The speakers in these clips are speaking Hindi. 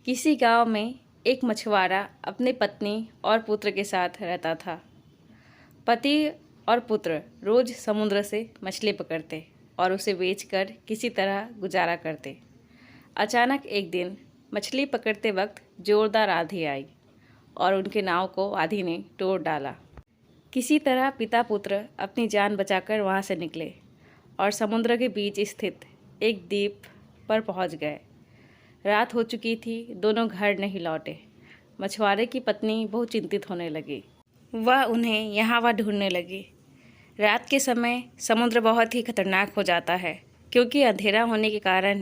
किसी गांव में एक मछुआरा अपनी पत्नी और पुत्र के साथ रहता था। पति और पुत्र रोज समुद्र से मछली पकड़ते और उसे बेचकर किसी तरह गुजारा करते। अचानक एक दिन मछली पकड़ते वक्त जोरदार आंधी आई और उनके नाव को आंधी ने तोड़ डाला। किसी तरह पिता पुत्र अपनी जान बचाकर वहां से निकले और समुद्र के बीच स्थित एक द्वीप पर पहुंच गए। रात हो चुकी थी, दोनों घर नहीं लौटे। मछुआरे की पत्नी बहुत चिंतित होने लगी। वह उन्हें यहाँ वहाँ ढूंढने लगी। रात के समय समुद्र बहुत ही खतरनाक हो जाता है, क्योंकि अंधेरा होने के कारण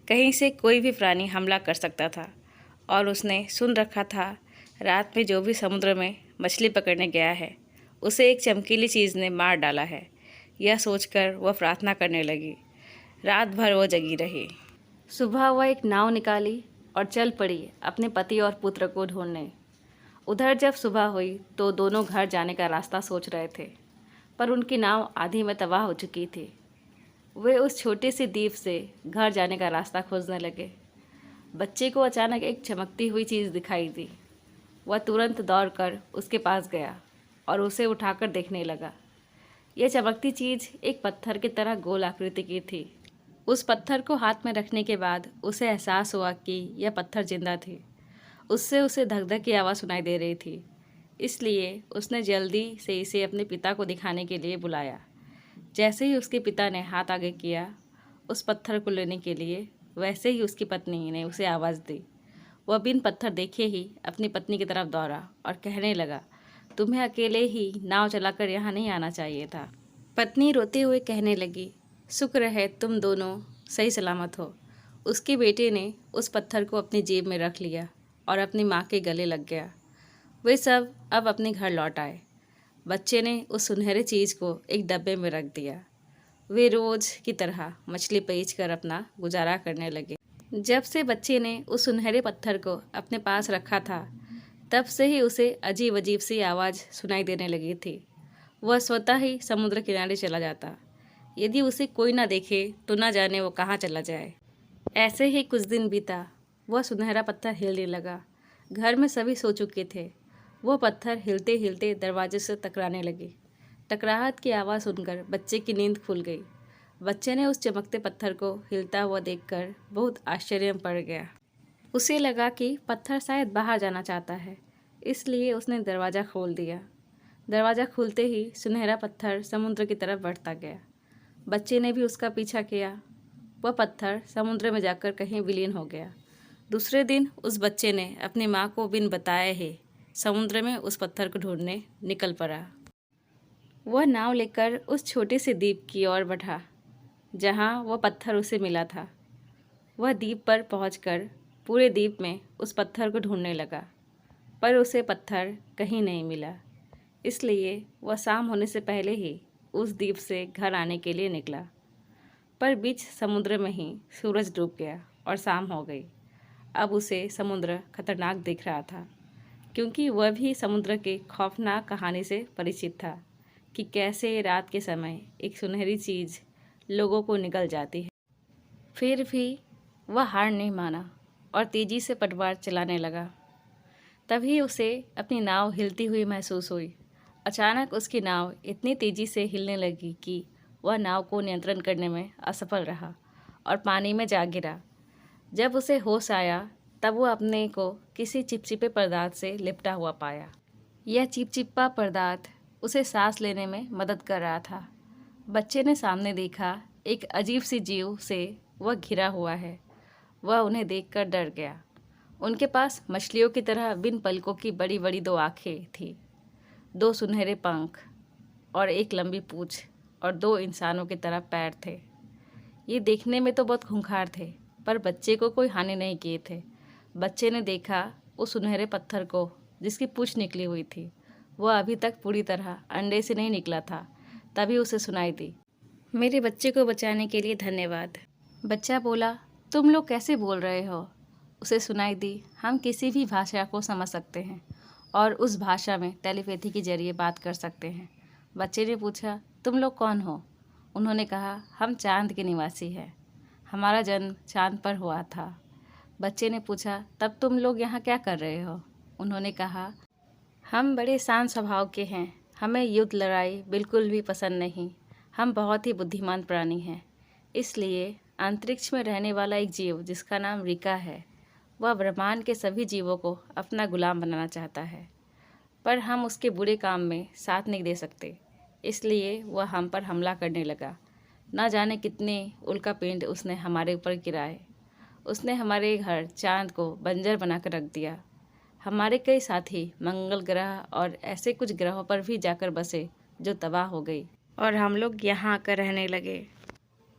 कहीं से कोई भी प्राणी हमला कर सकता था। और उसने सुन रखा था, रात में जो भी समुद्र में मछली पकड़ने गया है उसे एक चमकीली चीज़ ने मार डाला है। यह सोचकर वह प्रार्थना करने लगी। रात भर वह जगी रही। सुबह वह एक नाव निकाली और चल पड़ी अपने पति और पुत्र को ढूंढने। उधर जब सुबह हुई तो दोनों घर जाने का रास्ता सोच रहे थे, पर उनकी नाव आधी में तबाह हो चुकी थी। वे उस छोटे से द्वीप से घर जाने का रास्ता खोजने लगे। बच्चे को अचानक एक चमकती हुई चीज़ दिखाई दी। वह तुरंत दौड़कर उसके पास गया और उसे उठाकर देखने लगा। यह चमकती चीज़ एक पत्थर की तरह गोल आकृति की थी। उस पत्थर को हाथ में रखने के बाद उसे एहसास हुआ कि यह पत्थर जिंदा थी। उससे उसे धक धक की आवाज़ सुनाई दे रही थी। इसलिए उसने जल्दी से इसे अपने पिता को दिखाने के लिए बुलाया। जैसे ही उसके पिता ने हाथ आगे किया उस पत्थर को लेने के लिए, वैसे ही उसकी पत्नी ने उसे आवाज़ दी। वह बिन पत्थर देखे ही अपनी पत्नी की तरफ दौड़ा और कहने लगा, तुम्हें अकेले ही नाव चलाकर यहाँ नहीं आना चाहिए था। पत्नी रोते हुए कहने लगी, शुक्र है तुम दोनों सही सलामत हो। उसके बेटे ने उस पत्थर को अपनी जेब में रख लिया और अपनी माँ के गले लग गया। वे सब अब अपने घर लौट आए। बच्चे ने उस सुनहरे चीज़ को एक डब्बे में रख दिया। वे रोज़ की तरह मछली बेचकर अपना गुजारा करने लगे। जब से बच्चे ने उस सुनहरे पत्थर को अपने पास रखा था, तब से ही उसे अजीब अजीब सी आवाज़ सुनाई देने लगी थी। वह स्वतः ही समुद्र किनारे चला जाता। यदि उसे कोई ना देखे तो ना जाने वो कहाँ चला जाए। ऐसे ही कुछ दिन बीता। वह सुनहरा पत्थर हिलने लगा। घर में सभी सो चुके थे। वह पत्थर हिलते हिलते दरवाजे से टकराने लगी। टकराहट की आवाज़ सुनकर बच्चे की नींद खुल गई। बच्चे ने उस चमकते पत्थर को हिलता हुआ देखकर बहुत आश्चर्य में पड़ गया। उसे लगा कि पत्थर शायद बाहर जाना चाहता है, इसलिए उसने दरवाज़ा खोल दिया। दरवाज़ा खुलते ही सुनहरा पत्थर समुद्र की तरफ बढ़ता गया। बच्चे ने भी उसका पीछा किया। वह पत्थर समुद्र में जाकर कहीं विलीन हो गया। दूसरे दिन उस बच्चे ने अपनी माँ को बिन बताए ही समुद्र में उस पत्थर को ढूंढने निकल पड़ा। वह नाव लेकर उस छोटे से द्वीप की ओर बढ़ा जहाँ वह पत्थर उसे मिला था। वह द्वीप पर पहुंचकर पूरे द्वीप में उस पत्थर को ढूंढने लगा, पर उसे पत्थर कहीं नहीं मिला। इसलिए वह शाम होने से पहले ही उस द्वीप से घर आने के लिए निकला। पर बीच समुद्र में ही सूरज डूब गया और शाम हो गई। अब उसे समुद्र खतरनाक दिख रहा था, क्योंकि वह भी समुद्र के खौफनाक कहानी से परिचित था कि कैसे रात के समय एक सुनहरी चीज़ लोगों को निगल जाती है। फिर भी वह हार नहीं माना और तेज़ी से पतवार चलाने लगा। तभी उसे अपनी नाव हिलती हुई महसूस हुई। अचानक उसकी नाव इतनी तेज़ी से हिलने लगी कि वह नाव को नियंत्रण करने में असफल रहा और पानी में जा गिरा। जब उसे होश आया तब वह अपने को किसी चिपचिपे पदार्थ से लिपटा हुआ पाया। यह चिपचिपा पदार्थ उसे सांस लेने में मदद कर रहा था। बच्चे ने सामने देखा, एक अजीब सी जीव से वह घिरा हुआ है। वह उन्हें देखकर डर गया। उनके पास मछलियों की तरह बिन पलकों की बड़ी बड़ी दो आँखें थीं, दो सुनहरे पंख और एक लंबी पूँछ और दो इंसानों की तरह पैर थे। ये देखने में तो बहुत खूंखार थे, पर बच्चे को कोई हानि नहीं किए थे। बच्चे ने देखा उस सुनहरे पत्थर को जिसकी पूँछ निकली हुई थी। वह अभी तक पूरी तरह अंडे से नहीं निकला था। तभी उसे सुनाई दी, मेरे बच्चे को बचाने के लिए धन्यवाद। बच्चा बोला, तुम लोग कैसे बोल रहे हो? उसे सुनाई दी, हम किसी भी भाषा को समझ सकते हैं और उस भाषा में टेलीपैथी के जरिए बात कर सकते हैं। बच्चे ने पूछा, तुम लोग कौन हो? उन्होंने कहा, हम चांद के निवासी हैं। हमारा जन्म चांद पर हुआ था। बच्चे ने पूछा, तब तुम लोग यहाँ क्या कर रहे हो? उन्होंने कहा, हम बड़े शांत स्वभाव के हैं, हमें युद्ध लड़ाई बिल्कुल भी पसंद नहीं। हम बहुत ही बुद्धिमान प्राणी हैं। इसलिए अंतरिक्ष में रहने वाला एक जीव जिसका नाम रिका है, वह ब्रह्मांड के सभी जीवों को अपना गुलाम बनाना चाहता है, पर हम उसके बुरे काम में साथ नहीं दे सकते। इसलिए वह हम पर हमला करने लगा। न जाने कितने उल्कापिंड उसने हमारे ऊपर गिराए। उसने हमारे घर चांद को बंजर बनाकर रख दिया। हमारे कई साथी मंगल ग्रह और ऐसे कुछ ग्रहों पर भी जाकर बसे जो तबाह हो गई, और हम लोग यहाँ आकर रहने लगे।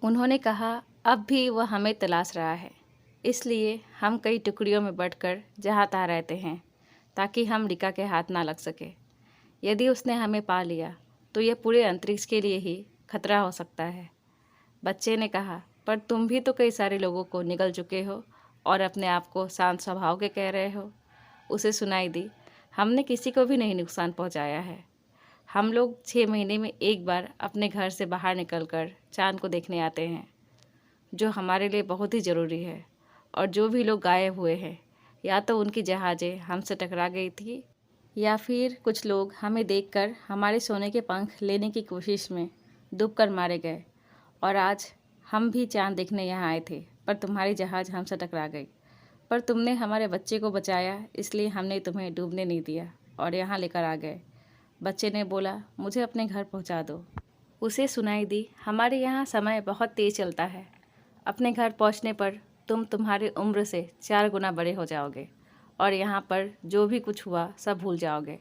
उन्होंने कहा, अब भी वह हमें तलाश रहा है। इसलिए हम कई टुकड़ियों में बंटकर जहाँ तहाँ रहते हैं, ताकि हम रिका के हाथ ना लग सके। यदि उसने हमें पा लिया तो यह पूरे अंतरिक्ष के लिए ही खतरा हो सकता है। बच्चे ने कहा, पर तुम भी तो कई सारे लोगों को निगल चुके हो और अपने आप को शांत स्वभाव के कह रहे हो। उसे सुनाई दी, हमने किसी को भी नहीं नुकसान पहुंचाया है। हम लोग 6 महीने में एक बार अपने घर से बाहर निकलकर चांद को देखने आते हैं, जो हमारे लिए बहुत ही ज़रूरी है। और जो भी लोग गायब हुए हैं, या तो उनकी जहाज़ें हमसे टकरा गई थी, या फिर कुछ लोग हमें देखकर हमारे सोने के पंख लेने की कोशिश में डूब कर मारे गए। और आज हम भी चांद देखने यहाँ आए थे, पर तुम्हारी जहाज़ हमसे टकरा गई। पर तुमने हमारे बच्चे को बचाया, इसलिए हमने तुम्हें डूबने नहीं दिया और यहाँ लेकर आ गए। बच्चे ने बोला, मुझे अपने घर पहुँचा दो। उसे सुनाई दी, हमारे यहाँ समय बहुत तेज़ चलता है। अपने घर पहुँचने पर तुम तुम्हारी उम्र से 4 गुना बड़े हो जाओगे और यहाँ पर जो भी कुछ हुआ सब भूल जाओगे।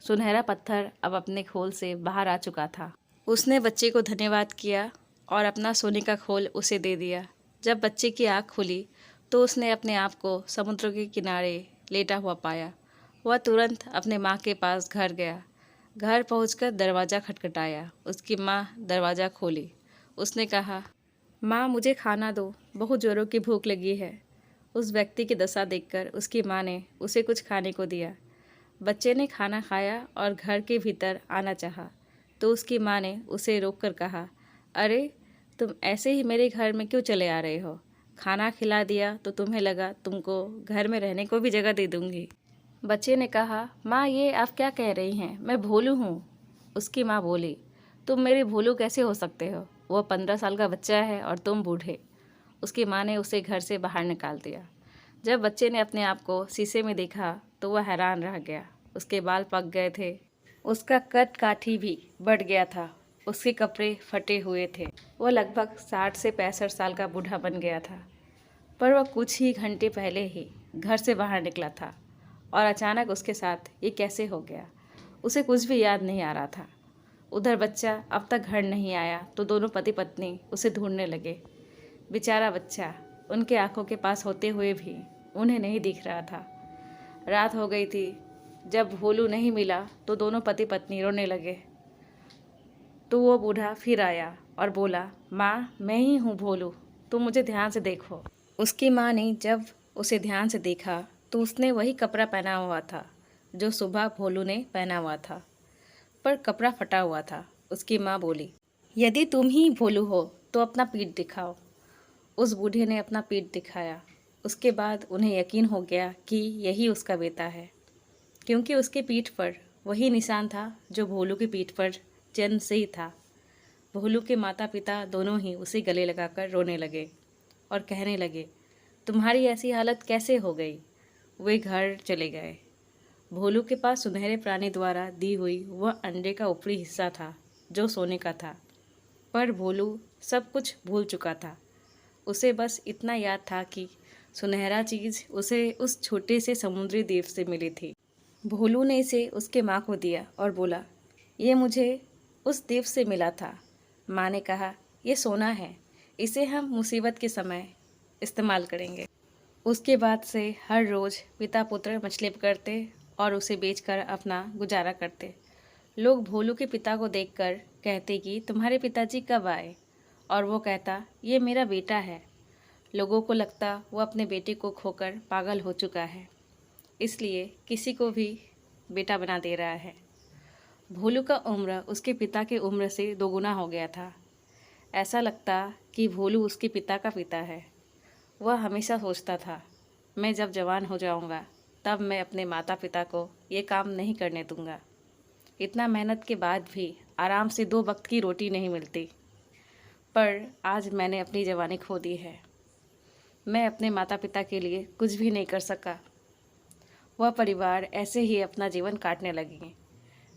सुनहरा पत्थर अब अपने खोल से बाहर आ चुका था। उसने बच्चे को धन्यवाद किया और अपना सोने का खोल उसे दे दिया। जब बच्चे की आँख खुली तो उसने अपने आप को समुद्र के किनारे लेटा हुआ पाया। वह तुरंत अपने माँ के पास घर गया। घर पहुंचकर दरवाज़ा खटखटाया। उसकी माँ दरवाज़ा खोली। उसने कहा, माँ मुझे खाना दो, बहुत ज़ोरों की भूख लगी है। उस व्यक्ति की दशा देखकर उसकी माँ ने उसे कुछ खाने को दिया। बच्चे ने खाना खाया और घर के भीतर आना चाहा, तो उसकी माँ ने उसे रोककर कहा, अरे तुम ऐसे ही मेरे घर में क्यों चले आ रहे हो? खाना खिला दिया तो तुम्हें लगा तुमको घर में रहने को भी जगह दे दूँगी। बच्चे ने कहा, माँ ये आप क्या कह रही हैं? मैं भोलू हूँ। उसकी माँ बोली, तुम मेरे भोलू कैसे हो सकते हो? वह 15 साल का बच्चा है और तुम बूढ़े। उसकी माँ ने उसे घर से बाहर निकाल दिया। जब बच्चे ने अपने आप को शीशे में देखा तो वह हैरान रह गया। उसके बाल पक गए थे, उसका कद काठी भी बढ़ गया था, उसके कपड़े फटे हुए थे। वह लगभग 60 से 65 साल का बूढ़ा बन गया था। पर वह कुछ ही घंटे पहले ही घर से बाहर निकला था और अचानक उसके साथ ये कैसे हो गया, उसे कुछ भी याद नहीं आ रहा था। उधर बच्चा अब तक घर नहीं आया तो दोनों पति पत्नी उसे ढूंढने लगे। बेचारा बच्चा उनके आंखों के पास होते हुए भी उन्हें नहीं दिख रहा था। रात हो गई थी। जब भोलू नहीं मिला तो दोनों पति पत्नी रोने लगे। तो वो बूढ़ा फिर आया और बोला, माँ मैं ही हूँ भोलू, तुम मुझे ध्यान से देखो। उसकी माँ ने जब उसे ध्यान से देखा तो उसने वही कपड़ा पहना हुआ था जो सुबह भोलू ने पहना हुआ था, पर कपड़ा फटा हुआ था। उसकी माँ बोली, यदि तुम ही भोलू हो तो अपना पीठ दिखाओ। उस बूढ़े ने अपना पीठ दिखाया। उसके बाद उन्हें यकीन हो गया कि यही उसका बेटा है, क्योंकि उसके पीठ पर वही निशान था जो भोलू की पीठ पर जन्म से ही था। भोलू के माता पिता दोनों ही उसे गले लगाकर रोने लगे और कहने लगे, तुम्हारी ऐसी हालत कैसे हो गई? वे घर चले गए। भोलू के पास सुनहरे प्राणी द्वारा दी हुई वह अंडे का ऊपरी हिस्सा था जो सोने का था, पर भोलू सब कुछ भूल चुका था। उसे बस इतना याद था कि सुनहरा चीज़ उसे उस छोटे से समुद्री द्वीप से मिली थी। भोलू ने इसे उसके माँ को दिया और बोला, ये मुझे उस द्वीप से मिला था। माँ ने कहा, ये सोना है, इसे हम मुसीबत के समय इस्तेमाल करेंगे। उसके बाद से हर रोज़ पिता पुत्र मछली पकड़ते और उसे बेचकर अपना गुजारा करते। लोग भोलू के पिता को देखकर कहते कि तुम्हारे पिताजी कब आए, और वो कहता, ये मेरा बेटा है। लोगों को लगता वो अपने बेटे को खोकर पागल हो चुका है, इसलिए किसी को भी बेटा बना दे रहा है। भोलू का उम्र उसके पिता की उम्र से 2 गुना हो गया था। ऐसा लगता कि भोलू उसके पिता का पिता है। वह हमेशा सोचता था, मैं जब जवान हो जाऊंगा तब मैं अपने माता पिता को ये काम नहीं करने दूंगा। इतना मेहनत के बाद भी आराम से 2 वक्त की रोटी नहीं मिलती। पर आज मैंने अपनी जवानी खो दी है। मैं अपने माता पिता के लिए कुछ भी नहीं कर सका। वह परिवार ऐसे ही अपना जीवन काटने लगे।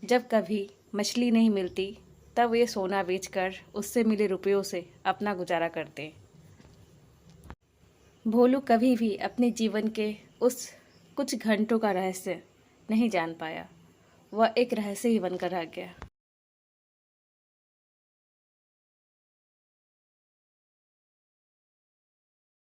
जब कभी मछली नहीं मिलती तब वे सोना बेचकर उससे मिले रुपयों से अपना गुजारा करते। भोलू कभी भी अपने जीवन के उस कुछ घंटों का रहस्य नहीं जान पाया। वह एक रहस्य ही बनकर रह गया।